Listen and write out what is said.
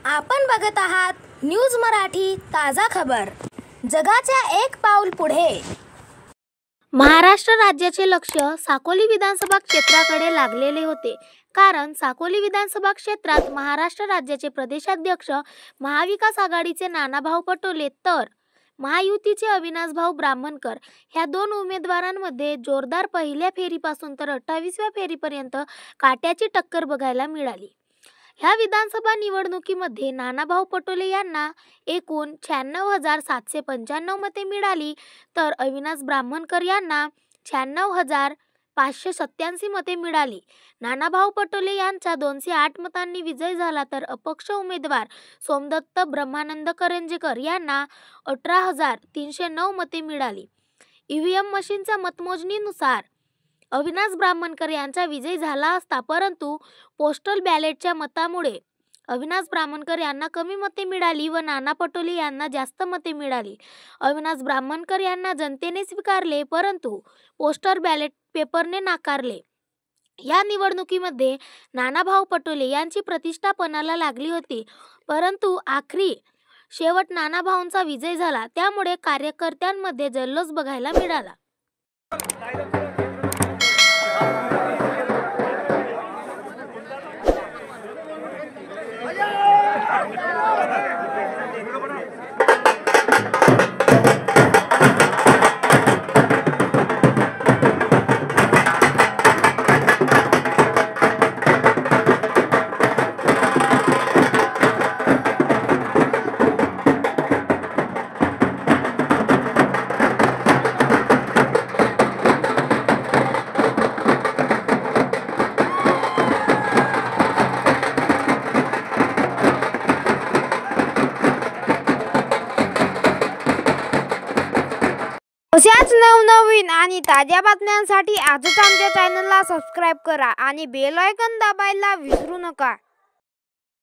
आपण बघत आहात न्यूज मराठी ताजा खबर। जगाच्या एक पाऊल पुढे। महाराष्ट्र राज्याचे लक्ष साकोली विधानसभा क्षेत्राकडे लागलेले होते, कारण साकोली विधानसभा क्षेत्रात महाराष्ट्र राज्याचे प्रदेशाध्यक्ष महाविकास आघाडीचे नानाभाऊ पटोले तर महायुतीचे अविनाशभाऊ ब्राह्मणकर ह्या दोन उमेदवारांमध्ये जोरदार पहिल्या फेरीपासून तर 28व्या फेरीपर्यंत काट्याची टक्कर बघायला मिळाली। ह्या विधानसभा निवडणुकीमध्ये नानाभाऊ पटोले यांना एकूण 96,795 मते मिळाली, तर अविनाश ब्राह्मणकर यांना 96,587 मते मिळाली। नानाभाऊ पटोले यांचा 208 मतांनी विजय झाला, तर अपक्ष उमेदवार सोमदत्त ब्रह्मानंद करंजेकर यांना 18,309 मते मिळाली। ईव्हीएम मशीनच्या मतमोजणीनुसार अविनाश ब्राह्मणकर यांचा विजय झाला असता, परंतु पोस्टल बॅलेटच्या मतामुळे अविनाश ब्राह्मणकर यांना कमी मते मिळाली व नाना पटोले यांना जास्त मते मिळाली। अविनाश ब्राह्मणकर यांना जनतेने स्वीकारले, परंतु पोस्टल बॅलेट पेपरने नाकारले। या निवडणुकीमध्ये नानाभाऊ पटोले यांची प्रतिष्ठा पणाला लागली होती, परंतु आखरी शेवट नानाभाऊंचा विजय झाला, त्यामुळे कार्यकर्त्यांमध्ये जल्लोष बघायला मिळाला। अशाच नवनवीन आणि ताज्या बातम्यांसाठी आजच आमच्या चॅनलला सबस्क्राइब करा आणि बेल आयकॉन दाबायला विसरू नका।